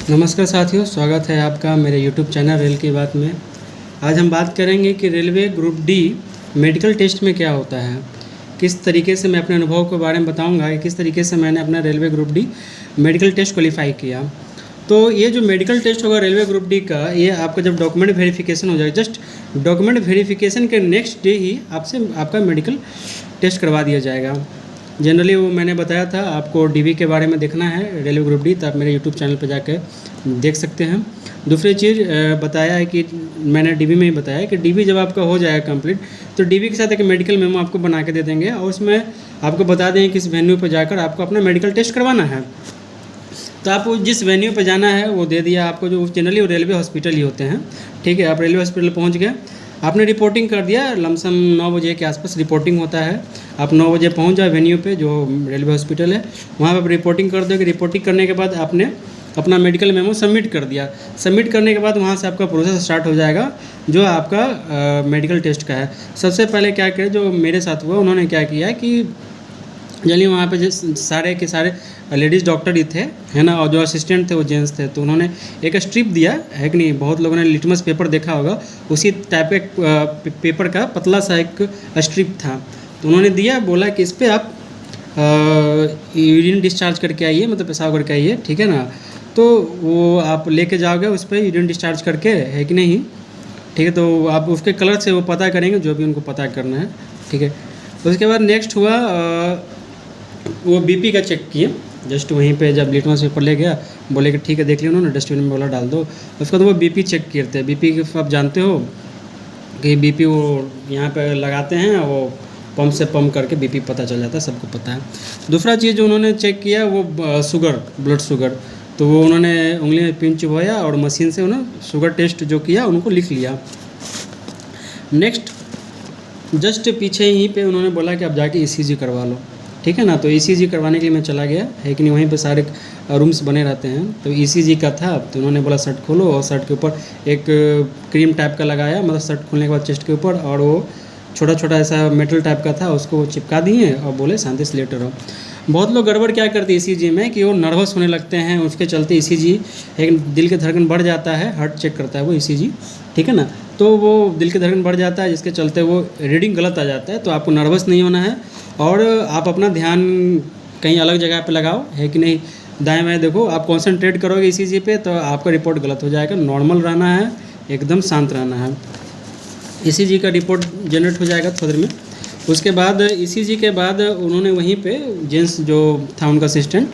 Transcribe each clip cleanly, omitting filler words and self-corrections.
नमस्कार साथियों, स्वागत है आपका मेरे YouTube चैनल रेल की बात में। आज हम बात करेंगे कि railway group D medical test में क्या होता है, किस तरीके से मैं अपने अनुभव के बारे में बताऊंगा कि किस तरीके से मैंने अपना railway group D medical test qualify किया। तो ये जो मेडिकल टेस्ट होगा रेलवे ग्रुप डी का, ये आपका जब डॉक्यूमेंट वेरिफिकेशन हो जाएगा, जस्ट डॉक्यूमेंट वेरिफिकेशन के नेक्स्ट डे ही आपसे आपका मेडिकल टेस्ट करवा दिया जाएगा। जनरली वो मैंने बताया था आपको डीबी के बारे में देखना है रेलवे ग्रुप डी, तो आप मेरे यूट्यूब चैनल पर जाकर देख सकते हैं। दूसरी चीज़ बताया है कि मैंने डीबी में ही बताया है कि डीबी जब आपका हो जाएगा कंप्लीट, तो डीबी के साथ एक मेडिकल मेमो आपको बना के दे देंगे और उसमें आपको बता देंगे किस वेन्यू पर जाकर आपको अपना मेडिकल टेस्ट करवाना है। तो आपको जिस वेन्यू पर जाना है वो दे दिया आपको, जो जनरली वो रेलवे हॉस्पिटल ही होते हैं। ठीक है, आप रेलवे हॉस्पिटल पहुँच गए, आपने रिपोर्टिंग कर दिया, लमसम 9 बजे के आसपास रिपोर्टिंग होता है। आप 9 बजे पहुंच जाओ वेन्यू पे जो रेलवे हॉस्पिटल है, वहाँ पर आप रिपोर्टिंग कर दोगे। रिपोर्टिंग करने के बाद आपने अपना मेडिकल मेमो सबमिट कर दिया। सबमिट करने के बाद वहाँ से आपका प्रोसेस स्टार्ट हो जाएगा जो आपका मेडिकल टेस्ट का है। सबसे पहले क्या करें, जो मेरे साथ हुआ उन्होंने क्या किया कि जल्दी वहाँ पे सारे के सारे लेडीज़ डॉक्टर ही थे, है ना, और जो असिस्टेंट थे वो जेंट्स थे। तो उन्होंने एक स्ट्रिप दिया है कि नहीं, बहुत लोगों ने लिटमस पेपर देखा होगा, उसी टाइप का पेपर का पतला सा एक स्ट्रिप था। तो उन्होंने दिया, बोला कि इस पर आप यूरिन डिस्चार्ज करके आइए, मतलब पेशाब करके आइए, ठीक है ना। तो वो आप लेके जाओगे उस पर यूरिन डिस्चार्ज करके, है कि नहीं, ठीक है। तो आप उसके कलर से वो पता करेंगे जो भी उनको पता करना है, ठीक है। उसके बाद नेक्स्ट हुआ वो बीपी का चेक किए, जस्ट वहीं पे जब लिटमस पेपर ले गया, बोले कि ठीक है देख लिया उन्होंने, डस्टबिन में बोला डाल दो। उसके बाद वो बीपी चेक करते हैं। बीपी आप जानते हो कि बीपी वो यहाँ पे लगाते हैं, वो पंप से पंप करके बीपी पता चल जाता है, सबको पता है। दूसरा चीज़ जो उन्होंने चेक किया वो शुगर, ब्लड शुगर। तो वो उन्होंने उंगली में पिन चुभाया और मशीन से उन्होंने शुगर टेस्ट जो किया उनको लिख लिया। नेक्स्ट जस्ट पीछे ही पे उन्होंने बोला कि आप जाके ECG करवा लो, ठीक है ना। तो ECG करवाने के लिए मैं चला गया, है कि नहीं, वहीं पे सारे रूम्स बने रहते हैं। तो ECG का था, तो उन्होंने बोला शर्ट खोलो, और शर्ट के ऊपर एक क्रीम टाइप का लगाया, मतलब शर्ट खोलने के बाद चेस्ट के ऊपर, और वो छोटा छोटा ऐसा मेटल टाइप का था, उसको चिपका दिए और बोले शांति से लेटे रहो। बहुत लोग गड़बड़ क्या करते हैं ECG में कि वो नर्वस होने लगते हैं, उसके चलते ECG एक दिल के धड़कन बढ़ जाता है, हार्ट चेक करता है वो ECG, ठीक है ना। तो वो दिल के धड़कन बढ़ जाता है, जिसके चलते वो रीडिंग गलत आ जाता है। तो आपको नर्वस नहीं होना है और आप अपना ध्यान कहीं अलग जगह पे लगाओ, है कि नहीं, दाएं बाएं देखो। आप कंसंट्रेट करोगे ECG पे तो आपका रिपोर्ट गलत हो जाएगा। नॉर्मल रहना है, एकदम शांत रहना है। ECG का रिपोर्ट जनरेट हो जाएगा थोड़ी देर में। उसके बाद ECG के बाद उन्होंने वहीं पे जेंट्स जो था उनका असिस्टेंट,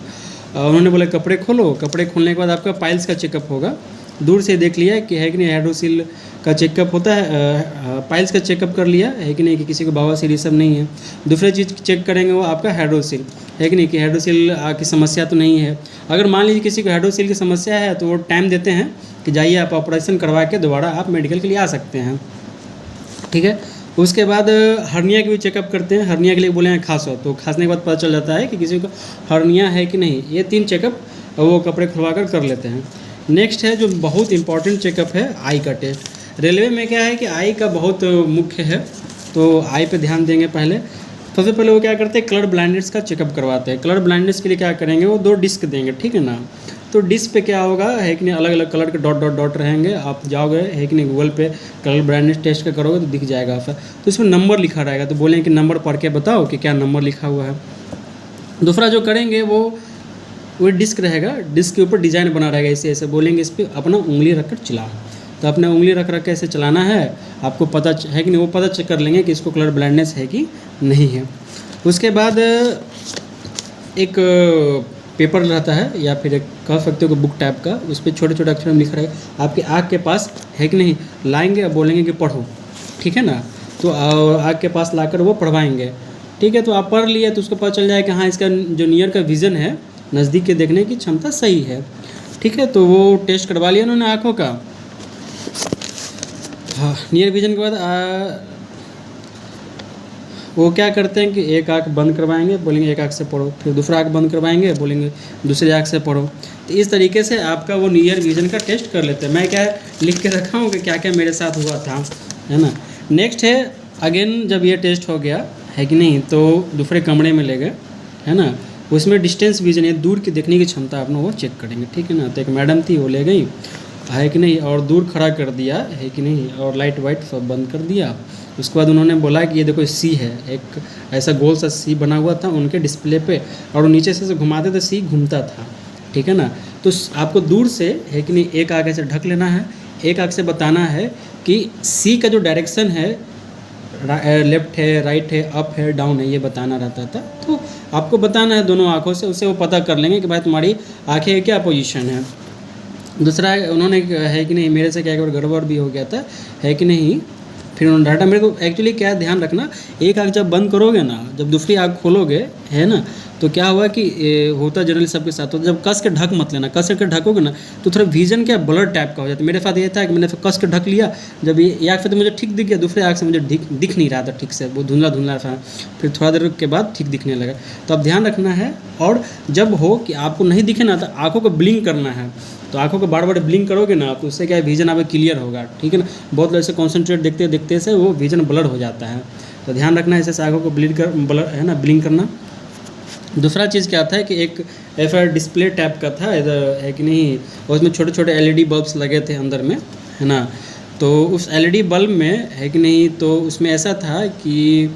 उन्होंने बोला कपड़े खोलो। कपड़े खोलने के बाद आपका पाइल्स का चेकअप होगा। दूर से देख लिया कि है कि नहीं, हाइड्रोसिल का चेकअप होता है, पाइल्स का चेकअप कर लिया, है कि नहीं, कि किसी को बवासीर ये सब नहीं है। दूसरी चीज़ चेक करेंगे वो आपका हाइड्रोसिल, है कि नहीं, कि हाइड्रोसिल की समस्या तो नहीं है। अगर मान लीजिए किसी को हाइड्रोसिल की समस्या है तो वो टाइम देते हैं कि जाइए आप ऑपरेशन करवा के दोबारा आप मेडिकल के लिए आ सकते हैं, ठीक है। उसके बाद हर्निया की भी चेकअप करते हैं। हर्निया के लिए बोले हैं खांसो, तो खांसने के बाद पता चल जाता है कि किसी को हर्निया है कि नहीं। ये 3 चेकअप वो कपड़े खुलवा कर लेते हैं। नेक्स्ट है जो बहुत इंपॉर्टेंट चेकअप है, आई का टेस्ट। रेलवे में क्या है कि आई का बहुत मुख्य है, तो आई पे ध्यान देंगे। पहले सबसे पहले वो क्या करते हैं, कलर ब्लाइंडनेस का चेकअप करवाते हैं। कलर ब्लाइंडनेस के लिए क्या करेंगे, वो 2 डिस्क देंगे, ठीक है ना। तो डिस्क पे क्या होगा, है कि नहीं, अलग अलग कलर के डॉट डॉट डॉट रहेंगे। आप जाओगे, है कि नहीं, गूगल पे कलर ब्लाइंडनेस टेस्ट का करोगे तो दिख जाएगा आपका। तो इसमें नंबर लिखा रहेगा, तो बोलेंगे कि नंबर पढ़ के बताओ कि क्या नंबर लिखा हुआ है। दूसरा जो करेंगे वो डिस्क रहेगा, डिस्क के ऊपर डिज़ाइन बना रहेगा, ऐसे ऐसे बोलेंगे इस पर अपना उंगली रख कर चलाओ। तो अपने उंगली रख के ऐसे चलाना है, आपको पता है कि नहीं, वो पता चेक कर लेंगे कि इसको कलर ब्लाइंडनेस है कि नहीं है। उसके बाद एक पेपर रहता है या फिर एक कह सकते हो कि बुक टाइप का, उस पर छोटे छोटे अक्षर में लिखा रहेगा, आपके आँख के पास, है कि नहीं, लाएंगे और बोलेंगे कि पढ़ो, ठीक है ना। तो आँख के पास लाकर वो पढ़वाएंगे, ठीक है। तो आप पढ़ लिए तो उसको पता चल जाए कि हाँ इसका जो नियर का विज़न है, नज़दीक के देखने की क्षमता सही है, ठीक है। तो वो टेस्ट करवा लिया उन्होंने आँखों का। हाँ, नियर विजन के बाद वो क्या करते हैं कि एक आँख बंद करवाएंगे, बोलेंगे एक आँख से पढ़ो, फिर दूसरा आँख बंद करवाएंगे, बोलेंगे दूसरी आँख से पढ़ो। तो इस तरीके से आपका वो नियर विजन का टेस्ट कर लेते हैं। मैं क्या लिख के रखा हूँ कि क्या क्या मेरे साथ हुआ था, है ना। नेक्स्ट है अगेन, जब ये टेस्ट हो गया, है कि नहीं, तो दूसरे कमरे में ले गए, है ना। उसमें डिस्टेंस विजन है, दूर की देखने की क्षमता अपना वो चेक करेंगे, ठीक है ना। तो एक मैडम थी, वो ले गई है कि नहीं, और दूर खड़ा कर दिया है कि नहीं, और लाइट वाइट सब बंद कर दिया। उसके बाद उन्होंने बोला कि ये देखो सी है, एक ऐसा गोल सा सी बना हुआ था उनके डिस्प्ले पे, और नीचे से घुमाते तो सी घूमता था, ठीक है ना। तो आपको दूर से है कि नहीं एक आंख से ढक लेना है, एक आंख से बताना है कि सी का जो डायरेक्शन है लेफ्ट है, राइट है, अप है, डाउन है, ये बताना रहता था। तो आपको बताना है दोनों आँखों से, उससे वो पता कर लेंगे कि भाई तुम्हारी आँखें की क्या पोजीशन है। दूसरा उन्होंने है कि नहीं, मेरे से क्या एक बार गड़बड़ भी हो गया था, है कि नहीं। फिर उन्होंने डाटा मेरे को एक्चुअली क्या ध्यान रखना, एक आँख जब बंद करोगे ना, जब दूसरी आँख खोलोगे है ना, तो क्या हुआ कि होता जनरली सबके साथ होता, जब कस के ढक मत लेना, कस के ढकोगे ना तो थोड़ा विजन क्या ब्लर टाइप का हो जाता है। मेरे साथ ये था कि मैंने कस के ढक लिया, जब ये आँख से तो मुझे ठीक दिख गया, दूसरे आँख से मुझे दिख नहीं रहा था ठीक से, वो धुंधला धुंधला था। फिर थोड़ा देर के बाद ठीक दिखने लगा। तो अब ध्यान रखना है, और जब हो कि आपको नहीं दिखे ना, तो आँखों को ब्लिंक करना है। तो आँखों को बार बार ब्लिंक करोगे ना, तो उससे क्या है, विजन आपका क्लियर होगा, ठीक है ना। बहुत लोग ऐसे कॉन्सेंट्रेट देखते देखते से वो विजन ब्लर हो जाता है। तो ध्यान रखना है, ऐसे आँखों को ब्लर है ना, ब्लिंक करना। दूसरा चीज़ क्या था कि एक ऐसा डिस्प्ले टाइप का था इधर, है कि नहीं, और उसमें छोटे छोटे एलईडी बल्ब्स लगे थे अंदर में, है ना। तो उस एलईडी बल्ब में है कि नहीं, तो उसमें ऐसा था कि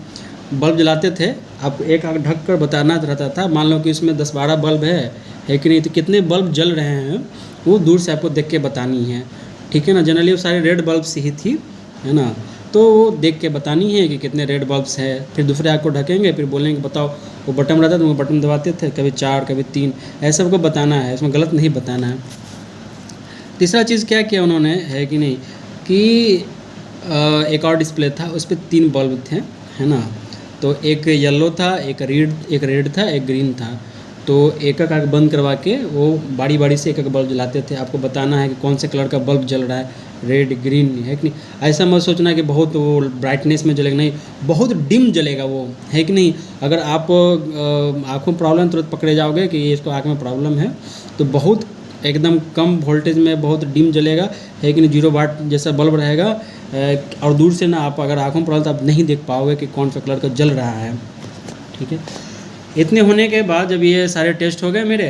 बल्ब जलाते थे, आप एक आँख ढक कर बताना रहता था। मान लो कि उसमें 10-12 बल्ब है कि नहीं, तो कितने बल्ब जल रहे हैं वो दूर से आपको देख के बतानी है, ठीक है ना। जनरली वो सारे रेड बल्ब्स ही थी, है ना। तो वो देख के बतानी है कि कितने रेड बल्ब्स हैं। फिर दूसरे आँख को ढकेंगे, फिर बोलेंगे बताओ, वो बटन रहता है तो वो बटन दबाते थे, कभी 4 कभी 3, ऐसा सबको बताना है, इसमें गलत नहीं बताना है। तीसरा चीज़ क्या किया उन्होंने, है कि नहीं, कि एक और डिस्प्ले था, उस पर 3 बल्ब थे, है ना। तो एक येलो था, एक रेड था, एक ग्रीन था। तो एक एक आँख बंद करवा के वो बारी बारी से एक एक बल्ब जलाते थे। आपको बताना है कि कौन से कलर का बल्ब जल रहा है, रेड ग्रीन, है कि नहीं। ऐसा मत सोचना कि बहुत वो ब्राइटनेस में जलेगा, नहीं, बहुत डिम जलेगा वो, है कि नहीं। अगर आप आँखों में प्रॉब्लम तुरंत पकड़े जाओगे कि इसको आँख में प्रॉब्लम है, तो बहुत एकदम कम वोल्टेज में बहुत डिम जलेगा, है कि नहीं, 0 वाट जैसा बल्ब रहेगा। और दूर से ना आप अगर आँखों में प्रॉब्लम तो आप नहीं देख पाओगे कि कौन सा कलर का जल रहा है, ठीक है। इतने होने के बाद जब ये सारे टेस्ट हो गए मेरे,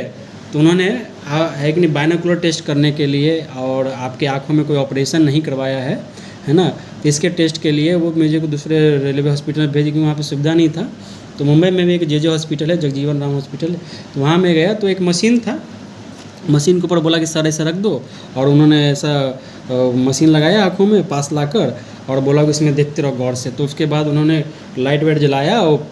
तो उन्होंने है कि नहीं बायनोकुलर टेस्ट करने के लिए, और आपके आँखों में कोई ऑपरेशन नहीं करवाया है ना, तो इसके टेस्ट के लिए वो मुझे को दूसरे रेलवे हॉस्पिटल में भेज, क्योंकि वहाँ पे सुविधा नहीं था। तो मुंबई में भी एक जे हॉस्पिटल है, जगजीवन राम हॉस्पिटल है, तो वहाँ मैं गया। तो एक मशीन था, मशीन के ऊपर बोला कि सर ऐसा रख दो, और उन्होंने ऐसा मशीन लगाया आँखों में पास लाकर, और बोला कि इसमें देखते रहो गौर से। तो उसके बाद उन्होंने लाइट वाइट जलाया, और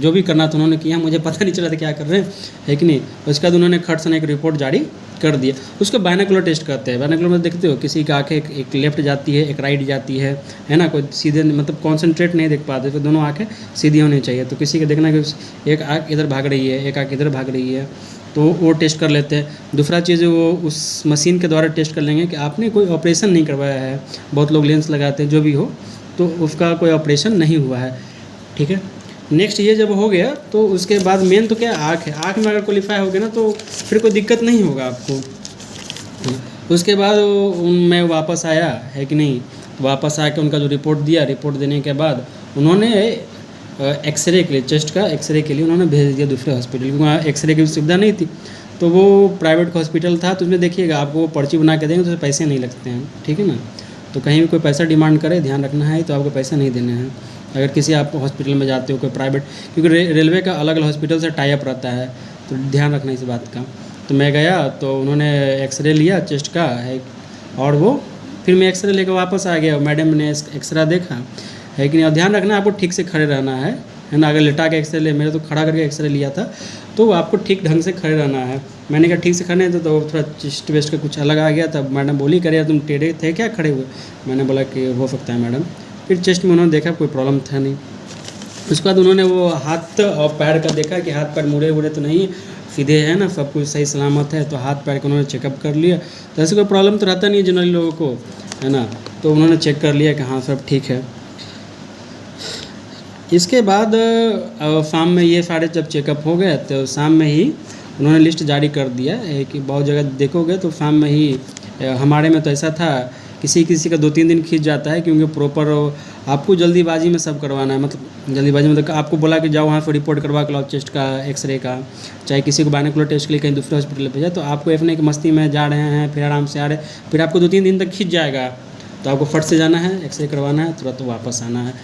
जो भी करना था उन्होंने किया, मुझे पता नहीं चला था क्या कर रहे हैं, है कि नहीं। उसके बाद उन्होंने खट से एक रिपोर्ट जारी कर दिया। उसको बायनोकुलर टेस्ट करते हैं। बायनोकुलर में देखते हो किसी की आँखें एक लेफ्ट जाती है, एक राइट जाती है ना, कोई सीधे मतलब कॉन्सेंट्रेट नहीं देख पाते, तो दोनों आँखें सीधी होनी चाहिए। तो किसी का देखना कि एक आँख इधर भाग रही है, एक आँख इधर भाग रही है, तो वो टेस्ट कर लेते हैं। दूसरा चीज़ वो उस मशीन के द्वारा टेस्ट कर लेंगे कि आपने कोई ऑपरेशन नहीं करवाया है। बहुत लोग लेंस लगाते हैं, जो भी हो, तो उसका कोई ऑपरेशन नहीं हुआ है, ठीक है। नेक्स्ट ये जब हो गया, तो उसके बाद मेन तो क्या आँख है। आँख में अगर क्वालिफाई हो गया ना, तो फिर कोई दिक्कत नहीं होगा आपको। उसके बाद मैं वापस आया, है कि नहीं, वापस आके उनका जो रिपोर्ट दिया, रिपोर्ट देने के बाद उन्होंने एक्सरे के लिए, चेस्ट का एक्सरे के लिए उन्होंने भेज दिया दूसरे हॉस्पिटल, क्योंकि वहाँ एक्सरे की सुविधा नहीं थी। तो वो प्राइवेट हॉस्पिटल था, तो उसमें देखिएगा आपको वो पर्ची बना के देंगे, तो पैसे नहीं लगते हैं, ठीक है ना। तो कहीं भी कोई पैसा डिमांड करे, ध्यान रखना है, तो आपको पैसा नहीं देने हैं अगर किसी आप हॉस्पिटल में जाते हो कोई प्राइवेट, क्योंकि रेलवे का अलग अलग हॉस्पिटल से टाई अप रहता है, तो ध्यान रखना इस बात का। तो मैं गया, तो उन्होंने एक्सरे लिया चेस्ट का है, और वो फिर मैं एक्सरे लेकर वापस आ गया। मैडम ने एक्सरा देखा, है कि नहीं। और ध्यान रखना आपको ठीक से खड़े रहना है ना। अगर लेटा के एक्सरे ले, मेरे तो खड़ा करके एक्सरे लिया था, तो आपको ठीक ढंग से खड़े रहना है। मैंने कहा ठीक से खड़े नहीं थे, तो थोड़ा चेस्ट वेस्ट का कुछ अलग आ गया था। मैडम बोली करे यार तुम टेढ़े थे क्या खड़े हुए। मैंने बोला कि हो सकता है मैडम। फिर चेस्ट में उन्होंने देखा कोई प्रॉब्लम था नहीं। उसके बाद उन्होंने वो हाथ और पैर का देखा कि हाथ पैर मुड़े उड़े तो नहीं, सीधे है ना, सब कुछ सही सलामत है। तो हाथ पैर का उन्होंने चेकअप कर लिया। तो ऐसे कोई प्रॉब्लम तो रहता नहीं है जनरली लोगों को, है ना। तो उन्होंने चेक कर लिया कि हाँ सब ठीक है। इसके बाद शाम में ये सारे जब चेकअप हो गए, तो शाम में ही उन्होंने लिस्ट जारी कर दिया है कि बहुत जगह देखोगे तो शाम में ही, हमारे में तो ऐसा था किसी किसी का 2-3 दिन खींच जाता है, क्योंकि प्रॉपर आपको जल्दीबाजी में सब करवाना है। मतलब जल्दीबाजी मतलब आपको बोला कि जाओ वहाँ पर रिपोर्ट करवा के लाओ, चेस्ट का एक्सरे का, चाहे किसी को बाइनोकुलर टेस्ट के लिए कहीं दूसरे हॉस्पिटल भेजा, तो आपको अपने की मस्ती में जा रहे हैं, फिर आराम से आ रहे, फिर आपको 2-3 दिन तक खींच जाएगा। तो आपको फट से जाना है, एक्सरे करवाना है, तुरंत वापस आना है।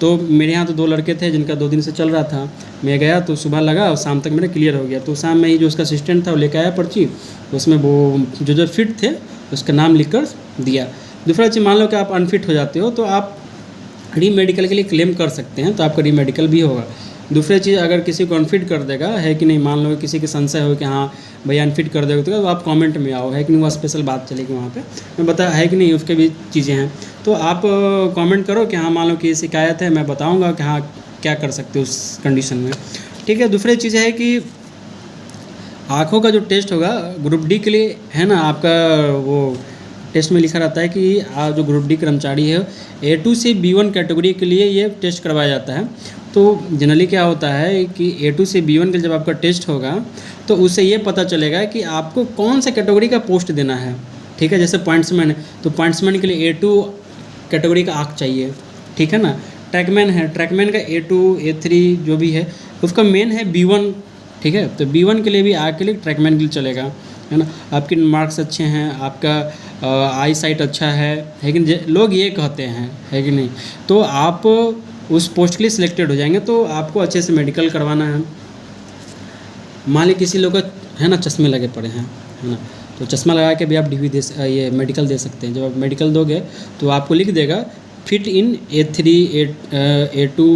तो मेरे यहाँ तो 2 लड़के थे जिनका 2 दिन से चल रहा था। मैं गया तो सुबह लगा और शाम तक मेरा क्लियर हो गया। तो शाम में ही जो उसका असिस्टेंट था वो लेकर आया पर्ची, उसमें वो जो फिट थे उसका नाम लिख कर दिया। दूसरा चीज़, मान लो कि आप अनफिट हो जाते हो तो आप री मेडिकल के लिए क्लेम कर सकते हैं, तो आपका री मेडिकल भी होगा। दूसरी चीज़, अगर किसी को अनफिट कर देगा, है कि नहीं, मान लो किसी के संशय हो कि हाँ भैया अनफिट कर देगा, तो आप कमेंट में आओ, है कि नहीं, वो स्पेशल बात चलेगी वहाँ पे, मैं बता, है कि नहीं, उसके भी चीज़ें हैं। तो आप कमेंट करो कि हाँ मान लो कि ये शिकायत है, मैं बताऊँगा कि हाँ क्या कर सकते हो उस कंडीशन में, ठीक है। दूसरी चीज़ है कि आँखों का जो टेस्ट होगा ग्रुप डी के लिए, है ना, आपका वो टेस्ट में लिखा रहता है कि जो ग्रुप डी कर्मचारी है A2 से B1 कैटेगरी के लिए ये टेस्ट करवाया जाता है। तो जनरली क्या होता है कि A2 से B1 के जब आपका टेस्ट होगा तो उससे ये पता चलेगा कि आपको कौन सा कैटेगरी का पोस्ट देना है, ठीक है। जैसे पॉइंट्समैन है तो पॉइंट्समैन के लिए A2 कैटेगरी का आँख चाहिए, ठीक है ना। ट्रैकमैन है, ट्रैकमैन का A2 A3 जो भी है उसका मेन है B1, ठीक है। तो B1 के लिए भी आँख के लिए ट्रैकमैन के लिए चलेगा, है ना। आपके मार्क्स अच्छे हैं, आपका आई साइट अच्छा है, लेकिन लोग ये कहते हैं, है कि नहीं, तो आप उस पोस्ट के लिए सिलेक्टेड हो जाएंगे। तो आपको अच्छे से मेडिकल करवाना है। मान लीजिए किसी लोग का, है ना, चश्मे लगे पड़े हैं, है ना, तो चश्मा लगा के भी आप DV ये मेडिकल दे सकते हैं। जब आप मेडिकल दोगे तो आपको लिख देगा fit in A3 A2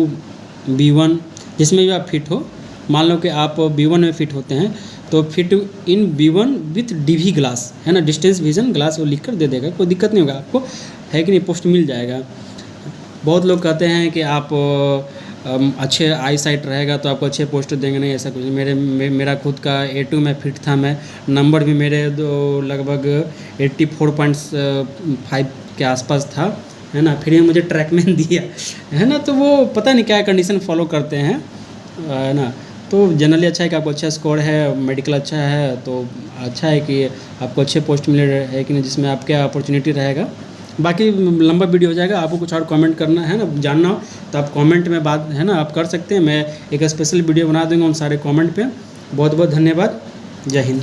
B1, जिसमें भी आप फिट हो। मान लो कि आप B1 में फिट होते हैं तो fit in B1 with DV glass, है ना, डिस्टेंस विजन ग्लास, वो लिख कर दे देगा, कोई दिक्कत नहीं होगा आपको, है कि नहीं, पोस्ट मिल जाएगा। बहुत लोग कहते हैं कि आप अच्छे आई साइट रहेगा तो आपको अच्छे पोस्ट देंगे, नहीं, ऐसा कुछ नहीं। मेरा खुद का A2 में फिट था, मैं नंबर भी मेरे लगभग 84.5 के आसपास था, है ना। फिर मुझे ट्रैकमैन दिया, है ना। तो वो पता नहीं क्या कंडीशन फॉलो करते हैं, है ना। तो जनरली अच्छा है कि आपको अच्छा स्कोर है, मेडिकल अच्छा है, तो अच्छा है कि आपको अच्छे पोस्ट मिले, है कि नहीं, जिसमें आपके अपॉर्चुनिटी रहेगा। बाकी लंबा वीडियो हो जाएगा, आपको कुछ और कमेंट करना है ना, जानना हो तो आप कमेंट में बात, है ना, आप कर सकते हैं। मैं एक स्पेशल वीडियो बना दूंगा उन सारे कमेंट पे। बहुत बहुत धन्यवाद। जय हिंद।